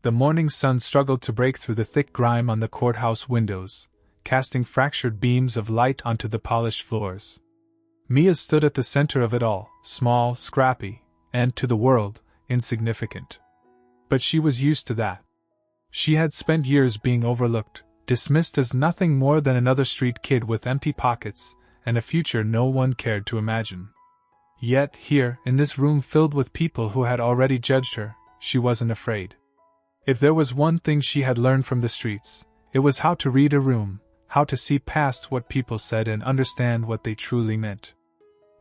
The morning sun struggled to break through the thick grime on the courthouse windows, casting fractured beams of light onto the polished floors. Mia stood at the center of it all, small, scrappy, and, to the world, insignificant. But she was used to that. She had spent years being overlooked, dismissed as nothing more than another street kid with empty pockets and a future no one cared to imagine. Yet, here, in this room filled with people who had already judged her, she wasn't afraid. If there was one thing she had learned from the streets, it was how to read a room, how to see past what people said and understand what they truly meant.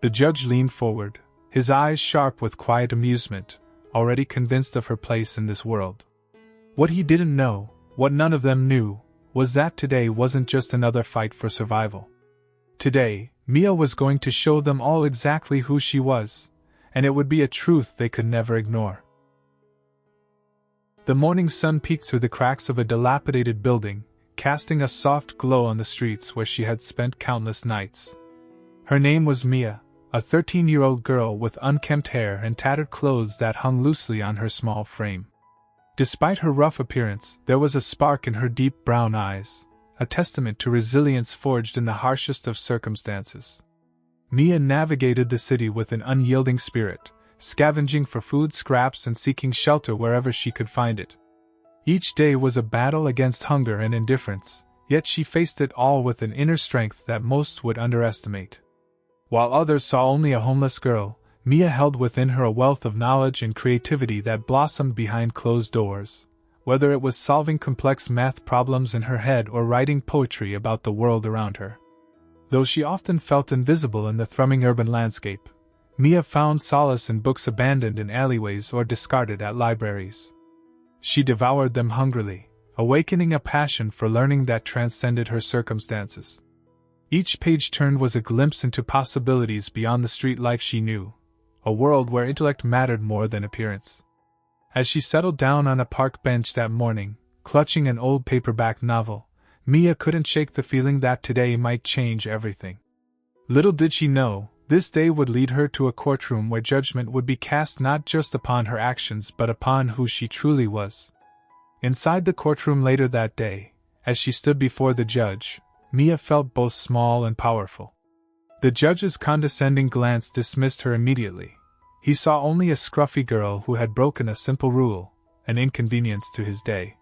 The judge leaned forward, his eyes sharp with quiet amusement, already convinced of her place in this world. What he didn't know, what none of them knew, was that today wasn't just another fight for survival. Today, Mia was going to show them all exactly who she was, and it would be a truth they could never ignore. The morning sun peeked through the cracks of a dilapidated building, casting a soft glow on the streets where she had spent countless nights. Her name was Mia, a 13-year-old girl with unkempt hair and tattered clothes that hung loosely on her small frame. Despite her rough appearance, there was a spark in her deep brown eyes, a testament to resilience forged in the harshest of circumstances. Mia navigated the city with an unyielding spirit, scavenging for food scraps and seeking shelter wherever she could find it. Each day was a battle against hunger and indifference, yet she faced it all with an inner strength that most would underestimate. While others saw only a homeless girl, Mia held within her a wealth of knowledge and creativity that blossomed behind closed doors, whether it was solving complex math problems in her head or writing poetry about the world around her. Though she often felt invisible in the thrumming urban landscape, Mia found solace in books abandoned in alleyways or discarded at libraries. She devoured them hungrily, awakening a passion for learning that transcended her circumstances. Each page turned was a glimpse into possibilities beyond the street life she knew, a world where intellect mattered more than appearance. As she settled down on a park bench that morning, clutching an old paperback novel, Mia couldn't shake the feeling that today might change everything. Little did she know, this day would lead her to a courtroom where judgment would be cast not just upon her actions but upon who she truly was. Inside the courtroom later that day, as she stood before the judge, Mia felt both small and powerful. The judge's condescending glance dismissed her immediately. He saw only a scruffy girl who had broken a simple rule, an inconvenience to his day.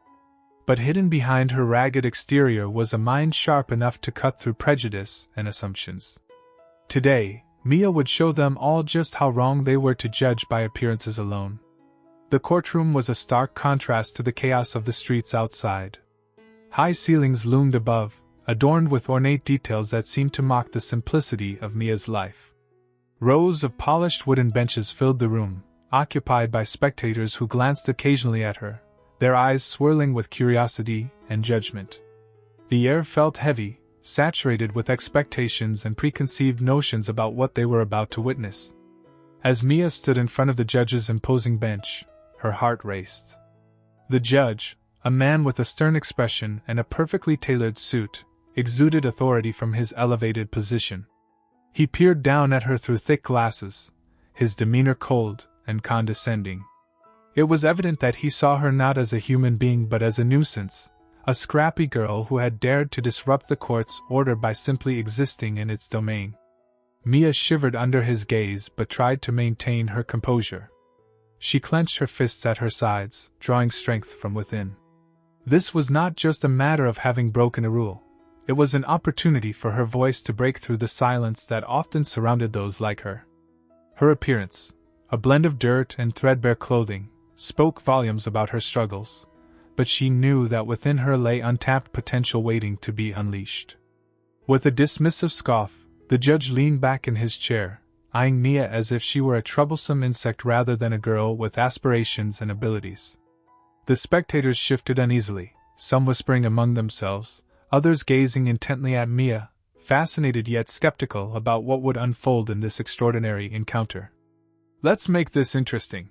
But hidden behind her ragged exterior was a mind sharp enough to cut through prejudice and assumptions. Today, Mia would show them all just how wrong they were to judge by appearances alone. The courtroom was a stark contrast to the chaos of the streets outside. High ceilings loomed above, adorned with ornate details that seemed to mock the simplicity of Mia's life. Rows of polished wooden benches filled the room, occupied by spectators who glanced occasionally at her, their eyes swirling with curiosity and judgment. The air felt heavy, saturated with expectations and preconceived notions about what they were about to witness. As Mia stood in front of the judge's imposing bench, her heart raced. The judge, a man with a stern expression and a perfectly tailored suit, exuded authority from his elevated position. He peered down at her through thick glasses, his demeanor cold and condescending. It was evident that he saw her not as a human being but as a nuisance, a scrappy girl who had dared to disrupt the court's order by simply existing in its domain. Mia shivered under his gaze but tried to maintain her composure. She clenched her fists at her sides, drawing strength from within. This was not just a matter of having broken a rule. It was an opportunity for her voice to break through the silence that often surrounded those like her. Her appearance, a blend of dirt and threadbare clothing, spoke volumes about her struggles, but she knew that within her lay untapped potential waiting to be unleashed. With a dismissive scoff, the judge leaned back in his chair, eyeing Mia as if she were a troublesome insect rather than a girl with aspirations and abilities. The spectators shifted uneasily, some whispering among themselves, others gazing intently at Mia, fascinated yet skeptical about what would unfold in this extraordinary encounter. "Let's make this interesting,"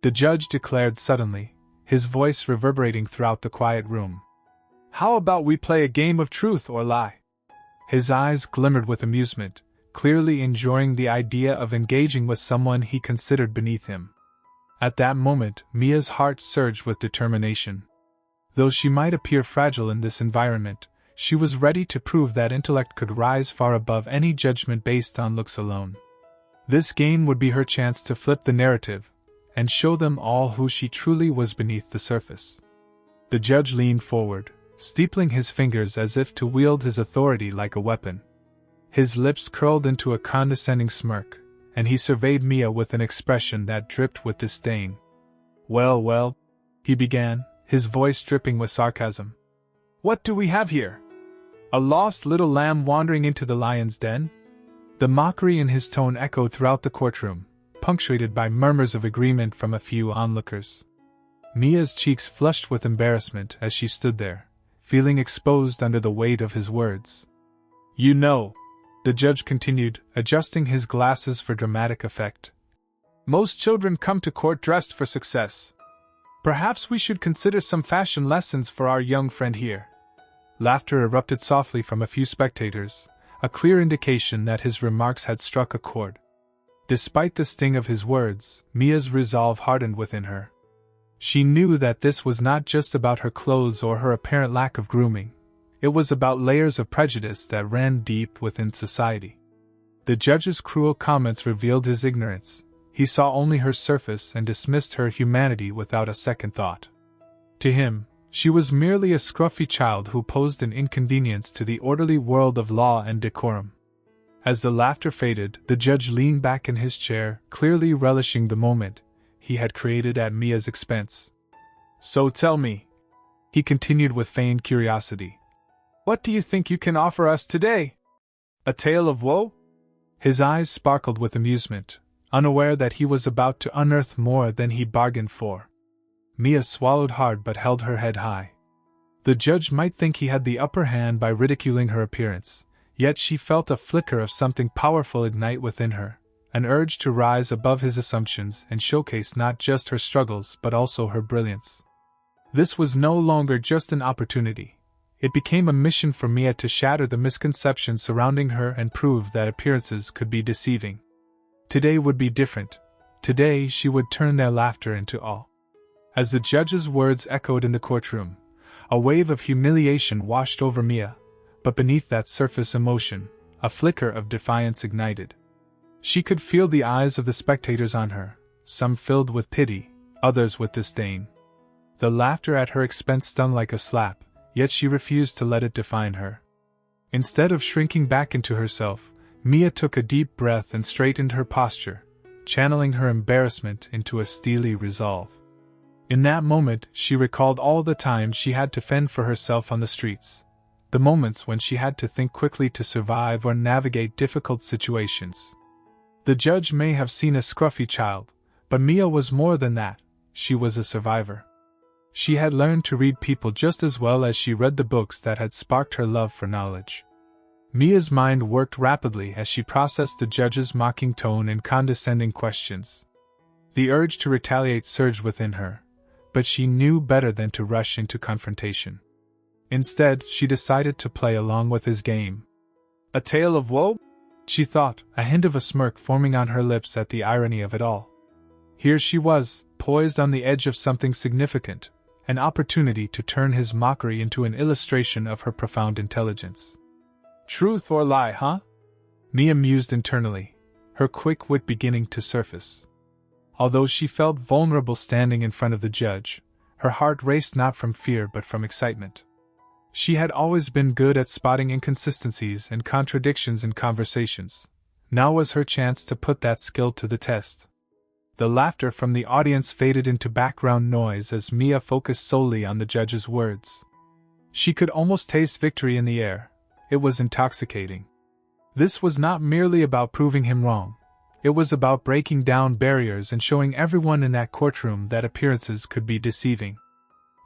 the judge declared suddenly, his voice reverberating throughout the quiet room. "How about we play a game of truth or lie?" His eyes glimmered with amusement, clearly enjoying the idea of engaging with someone he considered beneath him. At that moment, Mia's heart surged with determination. Though she might appear fragile in this environment, she was ready to prove that intellect could rise far above any judgment based on looks alone. This gain would be her chance to flip the narrative and show them all who she truly was beneath the surface. The judge leaned forward, steepling his fingers as if to wield his authority like a weapon. His lips curled into a condescending smirk, and he surveyed Mia with an expression that dripped with disdain. Well, he began, his voice dripping with sarcasm. What do we have here? A lost little lamb wandering into the lion's den? The mockery in his tone echoed throughout the courtroom, punctuated by murmurs of agreement from a few onlookers. Mia's cheeks flushed with embarrassment as she stood there, feeling exposed under the weight of his words. You know, the judge continued, adjusting his glasses for dramatic effect. Most children come to court dressed for success. Perhaps we should consider some fashion lessons for our young friend here. Laughter erupted softly from a few spectators, a clear indication that his remarks had struck a chord. Despite the sting of his words, Mia's resolve hardened within her. She knew that this was not just about her clothes or her apparent lack of grooming. It was about layers of prejudice that ran deep within society. The judge's cruel comments revealed his ignorance. He saw only her surface and dismissed her humanity without a second thought. To him, she was merely a scruffy child who posed an inconvenience to the orderly world of law and decorum. As the laughter faded, the judge leaned back in his chair, clearly relishing the moment he had created at Mia's expense. So tell me, he continued with feigned curiosity, what do you think you can offer us today? A tale of woe? His eyes sparkled with amusement, unaware that he was about to unearth more than he bargained for. Mia swallowed hard but held her head high. The judge might think he had the upper hand by ridiculing her appearance, yet she felt a flicker of something powerful ignite within her, an urge to rise above his assumptions and showcase not just her struggles but also her brilliance. This was no longer just an opportunity. It became a mission for Mia to shatter the misconceptions surrounding her and prove that appearances could be deceiving. Today would be different. Today she would turn their laughter into awe. As the judge's words echoed in the courtroom, a wave of humiliation washed over Mia, but beneath that surface emotion, a flicker of defiance ignited. She could feel the eyes of the spectators on her, some filled with pity, others with disdain. The laughter at her expense stung like a slap, yet she refused to let it define her. Instead of shrinking back into herself, Mia took a deep breath and straightened her posture, channeling her embarrassment into a steely resolve. In that moment, she recalled all the times she had to fend for herself on the streets, the moments when she had to think quickly to survive or navigate difficult situations. The judge may have seen a scruffy child, but Mia was more than that. She was a survivor. She had learned to read people just as well as she read the books that had sparked her love for knowledge. Mia's mind worked rapidly as she processed the judge's mocking tone and condescending questions. The urge to retaliate surged within her, but she knew better than to rush into confrontation. Instead, she decided to play along with his game. A tale of woe? She thought, a hint of a smirk forming on her lips at the irony of it all. Here she was, poised on the edge of something significant, an opportunity to turn his mockery into an illustration of her profound intelligence. Truth or lie, huh? Mia mused internally, her quick wit beginning to surface. Although she felt vulnerable standing in front of the judge, her heart raced not from fear but from excitement. She had always been good at spotting inconsistencies and contradictions in conversations. Now was her chance to put that skill to the test. The laughter from the audience faded into background noise as Mia focused solely on the judge's words. She could almost taste victory in the air. It was intoxicating. This was not merely about proving him wrong. It was about breaking down barriers and showing everyone in that courtroom that appearances could be deceiving.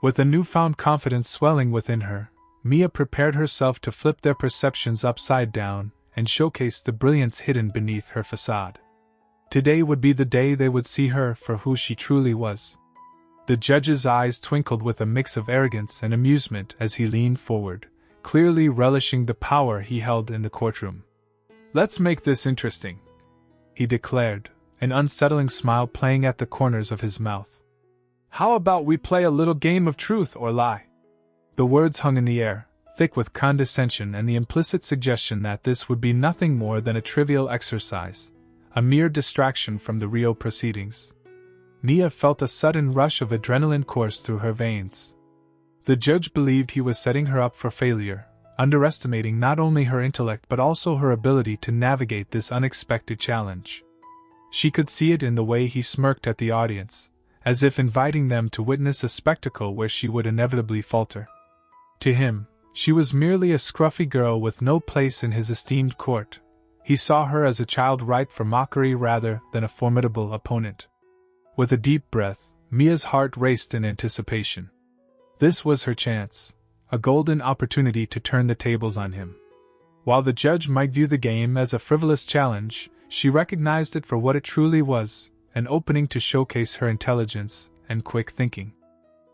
With a newfound confidence swelling within her, Mia prepared herself to flip their perceptions upside down and showcase the brilliance hidden beneath her facade. Today would be the day they would see her for who she truly was. The judge's eyes twinkled with a mix of arrogance and amusement as he leaned forward, clearly relishing the power he held in the courtroom. Let's make this interesting, he declared, an unsettling smile playing at the corners of his mouth. "How about we play a little game of truth or lie?" The words hung in the air, thick with condescension and the implicit suggestion that this would be nothing more than a trivial exercise, a mere distraction from the real proceedings. Mia felt a sudden rush of adrenaline course through her veins. The judge believed he was setting her up for failure, underestimating not only her intellect but also her ability to navigate this unexpected challenge. She could see it in the way he smirked at the audience, as if inviting them to witness a spectacle where she would inevitably falter. To him, she was merely a scruffy girl with no place in his esteemed court. He saw her as a child ripe for mockery rather than a formidable opponent. With a deep breath, Mia's heart raced in anticipation. This was her chance, a golden opportunity to turn the tables on him. While the judge might view the game as a frivolous challenge, she recognized it for what it truly was, an opening to showcase her intelligence and quick thinking.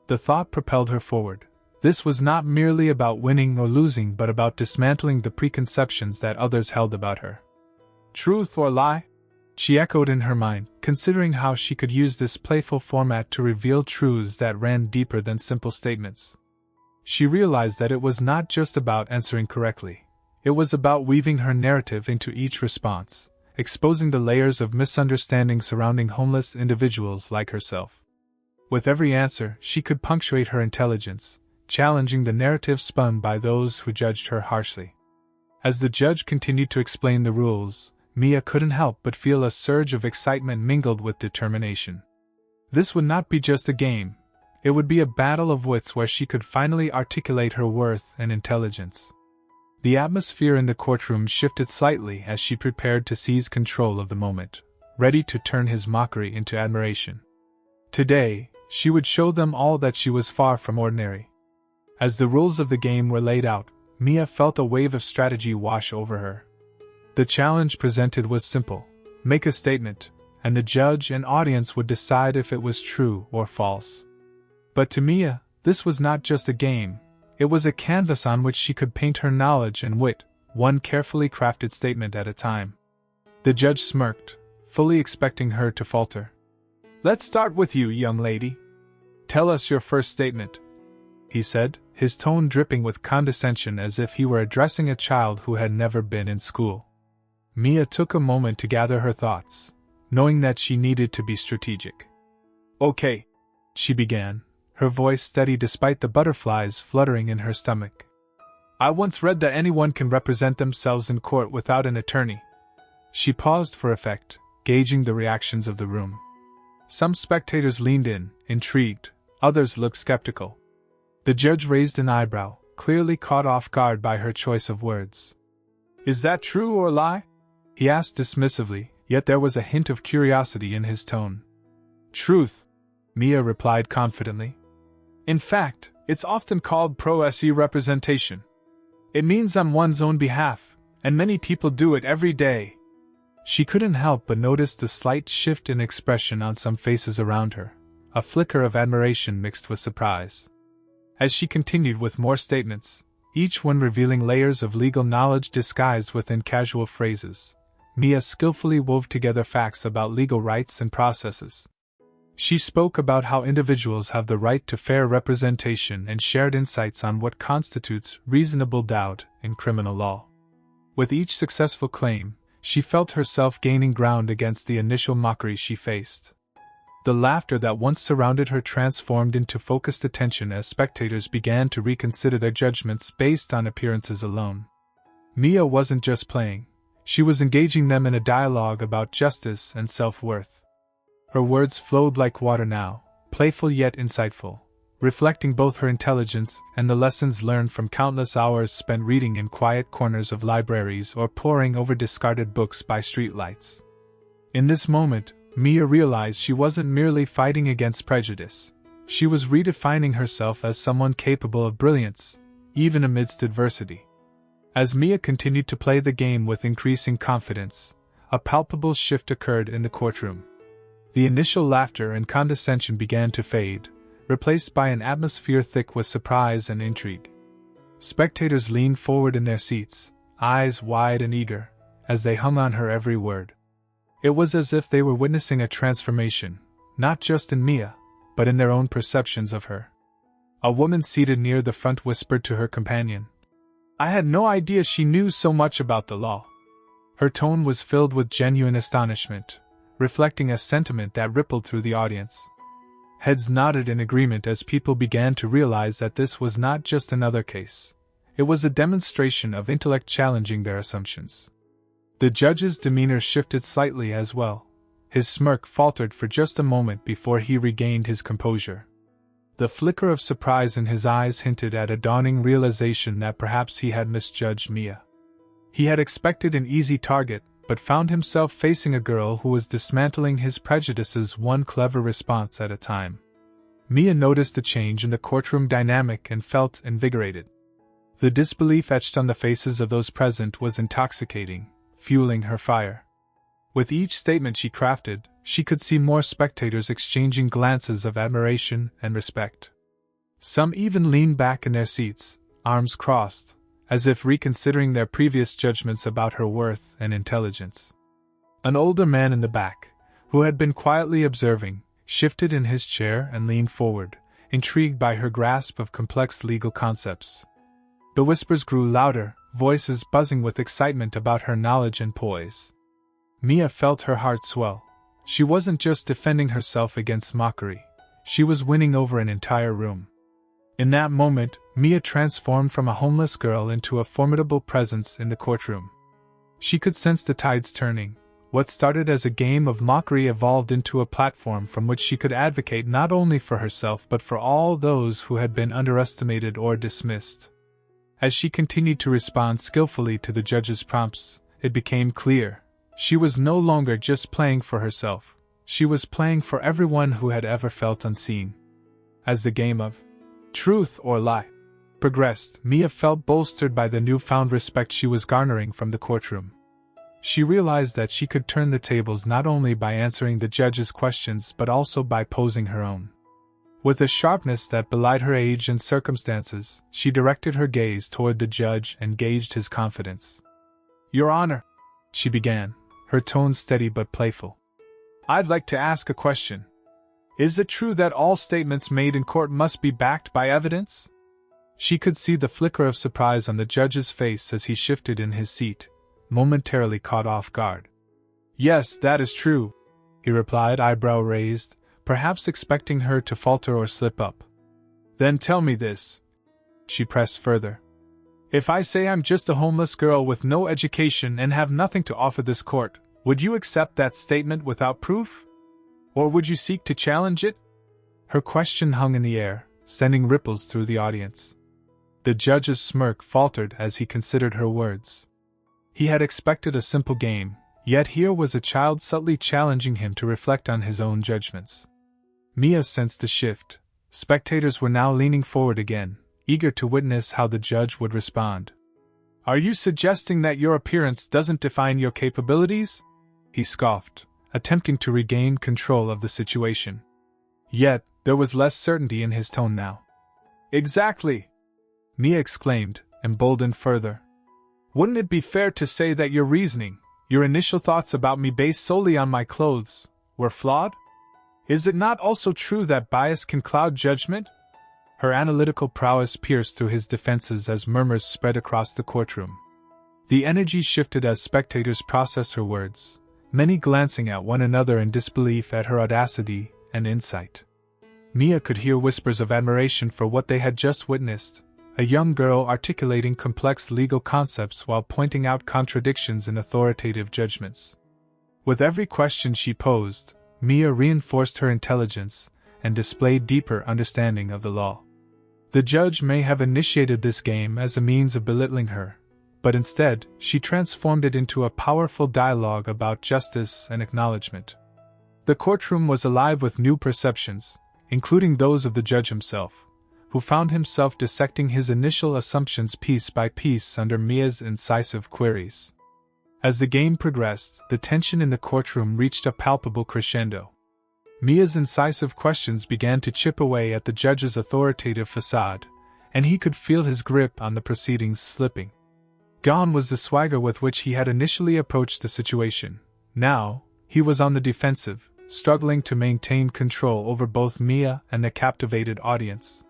The thought propelled her forward. This was not merely about winning or losing but about dismantling the preconceptions that others held about her. Truth or lie? She echoed in her mind, considering how she could use this playful format to reveal truths that ran deeper than simple statements. She realized that it was not just about answering correctly. It was about weaving her narrative into each response, exposing the layers of misunderstanding surrounding homeless individuals like herself. With every answer, she could punctuate her intelligence, challenging the narrative spun by those who judged her harshly. As the judge continued to explain the rules, Mia couldn't help but feel a surge of excitement mingled with determination. This would not be just a game. It would be a battle of wits where she could finally articulate her worth and intelligence. The atmosphere in the courtroom shifted slightly as she prepared to seize control of the moment, ready to turn his mockery into admiration. Today, she would show them all that she was far from ordinary. As the rules of the game were laid out, Mia felt a wave of strategy wash over her. The challenge presented was simple: make a statement, and the judge and audience would decide if it was true or false. But to Mia, this was not just a game, it was a canvas on which she could paint her knowledge and wit, one carefully crafted statement at a time. The judge smirked, fully expecting her to falter. "Let's start with you, young lady. Tell us your first statement," he said, his tone dripping with condescension as if he were addressing a child who had never been in school. Mia took a moment to gather her thoughts, knowing that she needed to be strategic. "Okay," she began, her voice steady despite the butterflies fluttering in her stomach. "I once read that anyone can represent themselves in court without an attorney." She paused for effect, gauging the reactions of the room. Some spectators leaned in, intrigued, others looked skeptical. The judge raised an eyebrow, clearly caught off guard by her choice of words. "Is that true or lie?" he asked dismissively, yet there was a hint of curiosity in his tone. "Truth," Mia replied confidently. "In fact, it's often called pro se representation. It means on one's own behalf, and many people do it every day." She couldn't help but notice the slight shift in expression on some faces around her, a flicker of admiration mixed with surprise. As she continued with more statements, each one revealing layers of legal knowledge disguised within casual phrases, Mia skillfully wove together facts about legal rights and processes. She spoke about how individuals have the right to fair representation and shared insights on what constitutes reasonable doubt in criminal law. With each successful claim, she felt herself gaining ground against the initial mockery she faced. The laughter that once surrounded her transformed into focused attention as spectators began to reconsider their judgments based on appearances alone. Mia wasn't just playing, she was engaging them in a dialogue about justice and self-worth. Her words flowed like water now, playful yet insightful, reflecting both her intelligence and the lessons learned from countless hours spent reading in quiet corners of libraries or poring over discarded books by streetlights. In this moment, Mia realized she wasn't merely fighting against prejudice. She was redefining herself as someone capable of brilliance, even amidst adversity. As Mia continued to play the game with increasing confidence, a palpable shift occurred in the courtroom. The initial laughter and condescension began to fade, replaced by an atmosphere thick with surprise and intrigue. Spectators leaned forward in their seats, eyes wide and eager, as they hung on her every word. It was as if they were witnessing a transformation, not just in Mia, but in their own perceptions of her. A woman seated near the front whispered to her companion, "I had no idea she knew so much about the law." Her tone was filled with genuine astonishment, reflecting a sentiment that rippled through the audience. Heads nodded in agreement as people began to realize that this was not just another case. It was a demonstration of intellect challenging their assumptions. The judge's demeanor shifted slightly as well. His smirk faltered for just a moment before he regained his composure. The flicker of surprise in his eyes hinted at a dawning realization that perhaps he had misjudged Mia. He had expected an easy target, but found himself facing a girl who was dismantling his prejudices one clever response at a time. Mia noticed the change in the courtroom dynamic and felt invigorated. The disbelief etched on the faces of those present was intoxicating, fueling her fire. With each statement she crafted, she could see more spectators exchanging glances of admiration and respect. Some even leaned back in their seats, arms crossed, as if reconsidering their previous judgments about her worth and intelligence. An older man in the back, who had been quietly observing, shifted in his chair and leaned forward, intrigued by her grasp of complex legal concepts. The whispers grew louder, voices buzzing with excitement about her knowledge and poise. Mia felt her heart swell. She wasn't just defending herself against mockery, she was winning over an entire room. In that moment, Mia transformed from a homeless girl into a formidable presence in the courtroom. She could sense the tides turning. What started as a game of mockery evolved into a platform from which she could advocate not only for herself but for all those who had been underestimated or dismissed. As she continued to respond skillfully to the judge's prompts, it became clear. She was no longer just playing for herself, she was playing for everyone who had ever felt unseen. As the game of truth or lie progressed, Mia felt bolstered by the newfound respect she was garnering from the courtroom. She realized that she could turn the tables not only by answering the judge's questions but also by posing her own. With a sharpness that belied her age and circumstances, she directed her gaze toward the judge and gauged his confidence. "Your Honor," she began, her tone steady but playful. "I'd like to ask a question. Is it true that all statements made in court must be backed by evidence?" She could see the flicker of surprise on the judge's face as he shifted in his seat, momentarily caught off guard. "Yes, that is true," he replied, eyebrow raised, perhaps expecting her to falter or slip up. "Then tell me this," she pressed further. "If I say I'm just a homeless girl with no education and have nothing to offer this court, would you accept that statement without proof? Or would you seek to challenge it?" Her question hung in the air, sending ripples through the audience. The judge's smirk faltered as he considered her words. He had expected a simple game, yet here was a child subtly challenging him to reflect on his own judgments. Mia sensed the shift. Spectators were now leaning forward again, eager to witness how the judge would respond. "Are you suggesting that your appearance doesn't define your capabilities?" he scoffed, attempting to regain control of the situation. Yet, there was less certainty in his tone now. "Exactly!" Mia exclaimed, emboldened further. "Wouldn't it be fair to say that your reasoning, your initial thoughts about me based solely on my clothes, were flawed? Is it not also true that bias can cloud judgment?" Her analytical prowess pierced through his defenses as murmurs spread across the courtroom. The energy shifted as spectators processed her words, many glancing at one another in disbelief at her audacity and insight. Mia could hear whispers of admiration for what they had just witnessed, a young girl articulating complex legal concepts while pointing out contradictions in authoritative judgments. With every question she posed, Mia reinforced her intelligence and displayed deeper understanding of the law. The judge may have initiated this game as a means of belittling her, but instead, she transformed it into a powerful dialogue about justice and acknowledgement. The courtroom was alive with new perceptions, including those of the judge himself, who found himself dissecting his initial assumptions piece by piece under Mia's incisive queries. As the game progressed, the tension in the courtroom reached a palpable crescendo. Mia's incisive questions began to chip away at the judge's authoritative facade, and he could feel his grip on the proceedings slipping. Gone was the swagger with which he had initially approached the situation. Now, He was on the defensive, struggling to maintain control over both Mia and the captivated audience.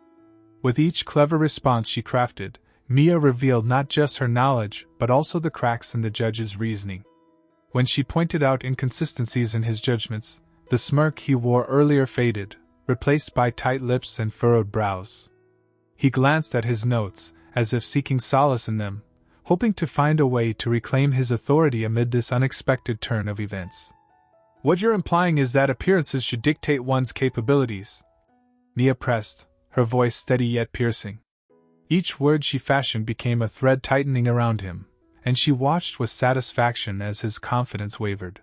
With each clever response she crafted, Mia revealed not just her knowledge but also the cracks in the judge's reasoning. When she pointed out inconsistencies in his judgments, the smirk he wore earlier faded, replaced by tight lips and furrowed brows. He glanced at his notes, as if seeking solace in them, hoping to find a way to reclaim his authority amid this unexpected turn of events. "What you're implying is that appearances should dictate one's capabilities," Mia pressed, her voice steady yet piercing. Each word she fashioned became a thread tightening around him, and she watched with satisfaction as his confidence wavered.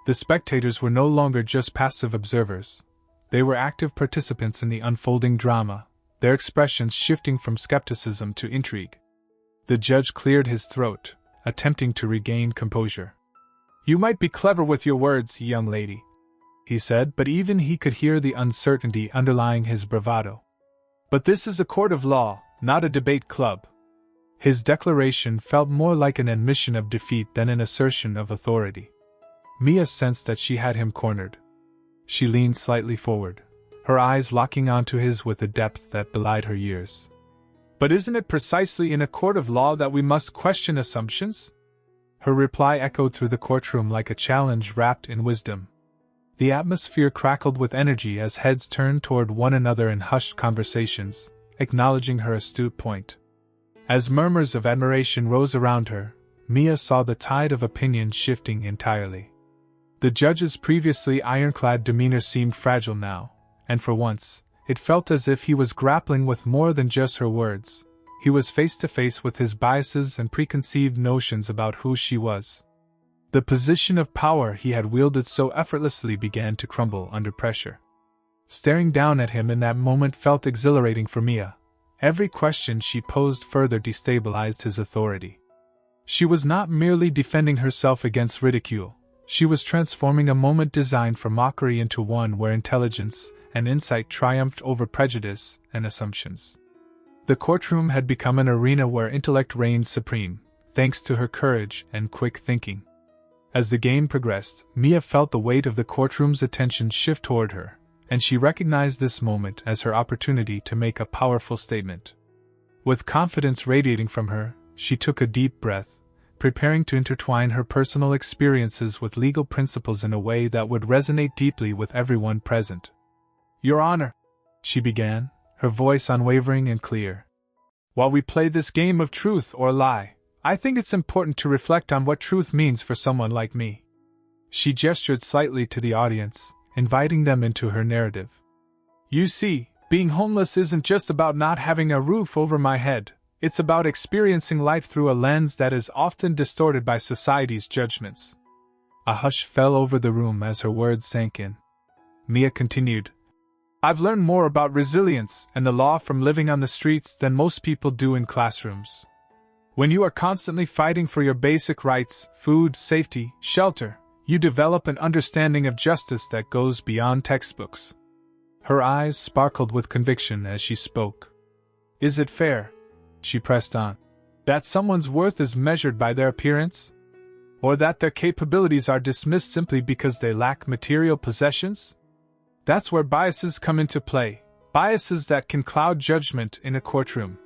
The spectators were no longer just passive observers. They were active participants in the unfolding drama, their expressions shifting from skepticism to intrigue. The judge cleared his throat, attempting to regain composure. "You might be clever with your words, young lady," he said, but even he could hear the uncertainty underlying his bravado. "But this is a court of law, not a debate club." His declaration felt more like an admission of defeat than an assertion of authority. Mia sensed that she had him cornered. She leaned slightly forward, her eyes locking onto his with a depth that belied her years. "But isn't it precisely in a court of law that we must question assumptions?" Her reply echoed through the courtroom like a challenge wrapped in wisdom. The atmosphere crackled with energy as heads turned toward one another in hushed conversations, acknowledging her astute point. As murmurs of admiration rose around her, Mia saw the tide of opinion shifting entirely. The judge's previously ironclad demeanor seemed fragile now, and for once, it felt as if he was grappling with more than just her words. He was face to face with his biases and preconceived notions about who she was. The position of power he had wielded so effortlessly began to crumble under pressure. Staring down at him in that moment felt exhilarating for Mia. Every question she posed further destabilized his authority. She was not merely defending herself against ridicule, she was transforming a moment designed for mockery into one where intelligence and insight triumphed over prejudice and assumptions. The courtroom had become an arena where intellect reigned supreme, thanks to her courage and quick thinking. As the game progressed, Mia felt the weight of the courtroom's attention shift toward her, and she recognized this moment as her opportunity to make a powerful statement. With confidence radiating from her, she took a deep breath, preparing to intertwine her personal experiences with legal principles in a way that would resonate deeply with everyone present. "Your Honor," she began, her voice unwavering and clear. "While we play this game of truth or lie, I think it's important to reflect on what truth means for someone like me." She gestured slightly to the audience, inviting them into her narrative. "You see, being homeless isn't just about not having a roof over my head, it's about experiencing life through a lens that is often distorted by society's judgments." A hush fell over the room as her words sank in. Mia continued, "I've learned more about resilience and the law from living on the streets than most people do in classrooms. When you are constantly fighting for your basic rights, food, safety, shelter, you develop an understanding of justice that goes beyond textbooks." Her eyes sparkled with conviction as she spoke. "Is it fair," she pressed on, "that someone's worth is measured by their appearance? Or that their capabilities are dismissed simply because they lack material possessions? That's where biases come into play, biases that can cloud judgment in a courtroom."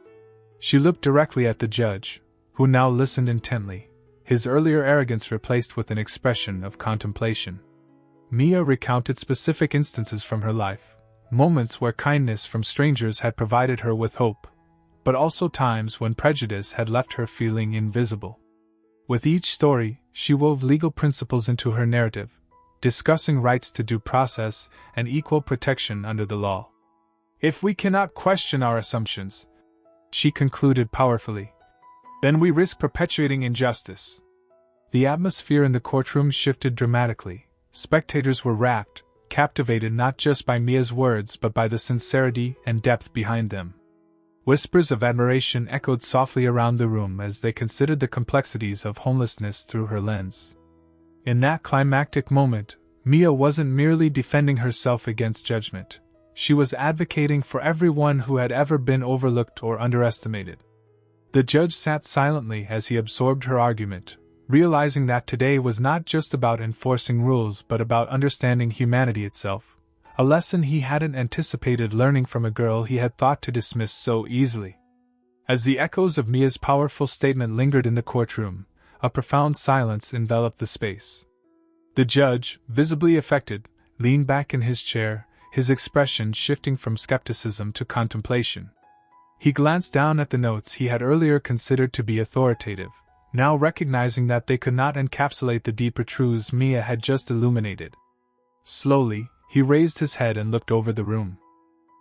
She looked directly at the judge, who now listened intently, his earlier arrogance replaced with an expression of contemplation. Mia recounted specific instances from her life, moments where kindness from strangers had provided her with hope, but also times when prejudice had left her feeling invisible. With each story, she wove legal principles into her narrative, discussing rights to due process and equal protection under the law. "If we cannot question our assumptions," she concluded powerfully, "then we risk perpetuating injustice." The atmosphere in the courtroom shifted dramatically. Spectators were rapt, captivated not just by Mia's words but by the sincerity and depth behind them. Whispers of admiration echoed softly around the room as they considered the complexities of homelessness through her lens. In that climactic moment, Mia wasn't merely defending herself against judgment. She was advocating for everyone who had ever been overlooked or underestimated. The judge sat silently as he absorbed her argument, realizing that today was not just about enforcing rules but about understanding humanity itself, a lesson he hadn't anticipated learning from a girl he had thought to dismiss so easily. As the echoes of Mia's powerful statement lingered in the courtroom, a profound silence enveloped the space. The judge, visibly affected, leaned back in his chair, his expression shifting from skepticism to contemplation. He glanced down at the notes he had earlier considered to be authoritative, now recognizing that they could not encapsulate the deeper truths Mia had just illuminated. Slowly, he raised his head and looked over the room.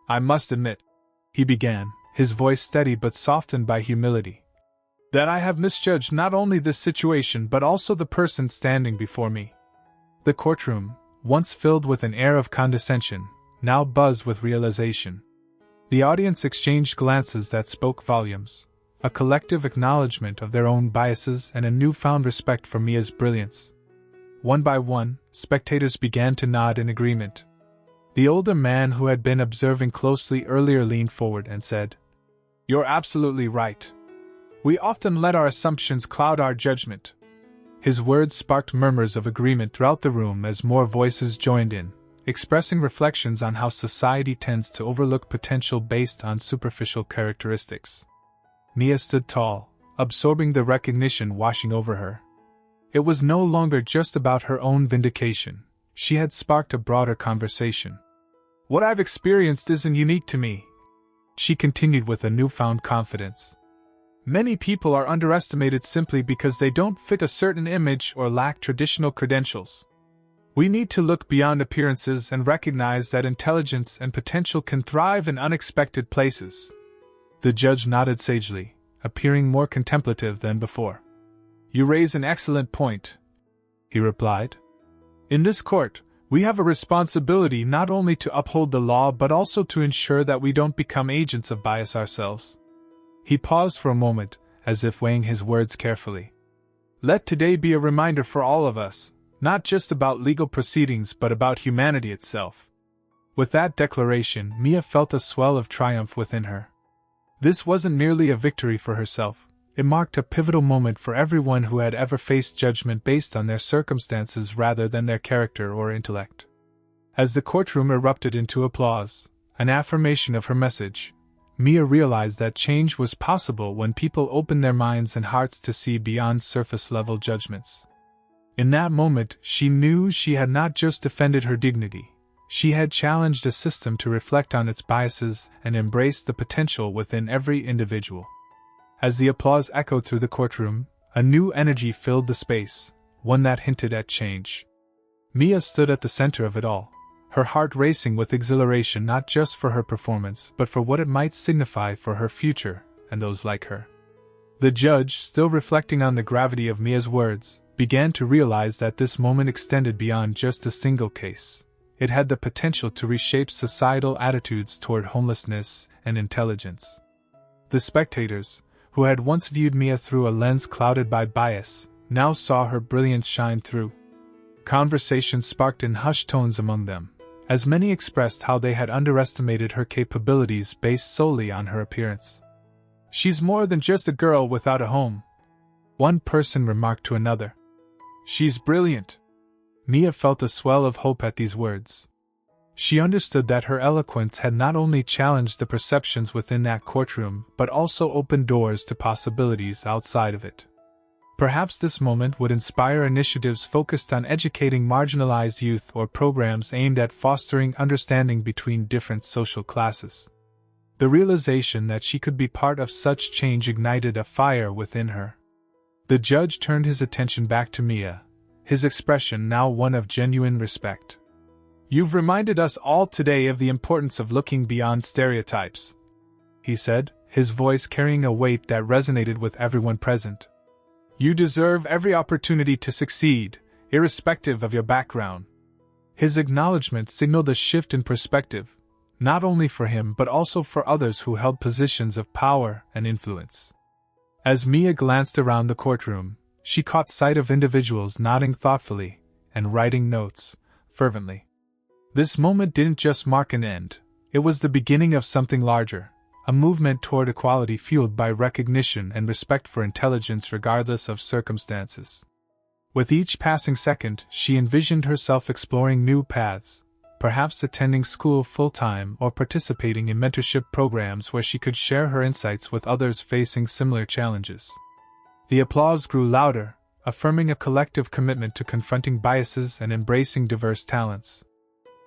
"I must admit," he began, his voice steady but softened by humility, "that I have misjudged not only this situation but also the person standing before me." The courtroom, once filled with an air of condescension, now buzzed with realization. The audience exchanged glances that spoke volumes, a collective acknowledgement of their own biases and a newfound respect for Mia's brilliance. One by one, spectators began to nod in agreement. The older man who had been observing closely earlier leaned forward and said, "You're absolutely right. We often let our assumptions cloud our judgment." His words sparked murmurs of agreement throughout the room as more voices joined in, expressing reflections on how society tends to overlook potential based on superficial characteristics. Mia stood tall, absorbing the recognition washing over her. It was no longer just about her own vindication. She had sparked a broader conversation. "What I've experienced isn't unique to me," she continued with a newfound confidence. "Many people are underestimated simply because they don't fit a certain image or lack traditional credentials. We need to look beyond appearances and recognize that intelligence and potential can thrive in unexpected places." The judge nodded sagely, appearing more contemplative than before. "You raise an excellent point," he replied. "In this court, we have a responsibility not only to uphold the law but also to ensure that we don't become agents of bias ourselves." He paused for a moment, as if weighing his words carefully. "Let today be a reminder for all of us, not just about legal proceedings but about humanity itself." With that declaration, Mia felt a swell of triumph within her. This wasn't merely a victory for herself, it marked a pivotal moment for everyone who had ever faced judgment based on their circumstances rather than their character or intellect. As the courtroom erupted into applause, an affirmation of her message, Mia realized that change was possible when people opened their minds and hearts to see beyond surface-level judgments. In that moment, she knew she had not just defended her dignity, she had challenged a system to reflect on its biases and embrace the potential within every individual. As the applause echoed through the courtroom, a new energy filled the space, one that hinted at change. Mia stood at the center of it all, her heart racing with exhilaration not just for her performance but for what it might signify for her future and those like her. The judge, still reflecting on the gravity of Mia's words, began to realize that this moment extended beyond just a single case. It had the potential to reshape societal attitudes toward homelessness and intelligence. The spectators, who had once viewed Mia through a lens clouded by bias, now saw her brilliance shine through. Conversation sparked in hushed tones among them, as many expressed how they had underestimated her capabilities based solely on her appearance. "She's more than just a girl without a home," one person remarked to another. "She's brilliant." Mia felt a swell of hope at these words. She understood that her eloquence had not only challenged the perceptions within that courtroom but also opened doors to possibilities outside of it. Perhaps this moment would inspire initiatives focused on educating marginalized youth or programs aimed at fostering understanding between different social classes. The realization that she could be part of such change ignited a fire within her. The judge turned his attention back to Mia, his expression now one of genuine respect. "You've reminded us all today of the importance of looking beyond stereotypes," he said, his voice carrying a weight that resonated with everyone present. "You deserve every opportunity to succeed, irrespective of your background." His acknowledgement signaled a shift in perspective, not only for him but also for others who held positions of power and influence. As Mia glanced around the courtroom, she caught sight of individuals nodding thoughtfully and writing notes fervently. This moment didn't just mark an end, it was the beginning of something larger, a movement toward equality fueled by recognition and respect for intelligence regardless of circumstances. With each passing second, she envisioned herself exploring new paths, perhaps attending school full-time or participating in mentorship programs where she could share her insights with others facing similar challenges. The applause grew louder, affirming a collective commitment to confronting biases and embracing diverse talents.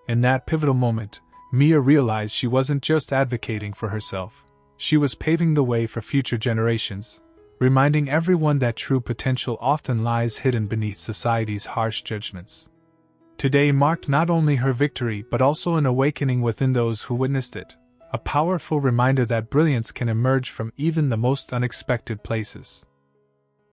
In that pivotal moment, Mia realized she wasn't just advocating for herself, she was paving the way for future generations, reminding everyone that true potential often lies hidden beneath society's harsh judgments. Today marked not only her victory but also an awakening within those who witnessed it, a powerful reminder that brilliance can emerge from even the most unexpected places.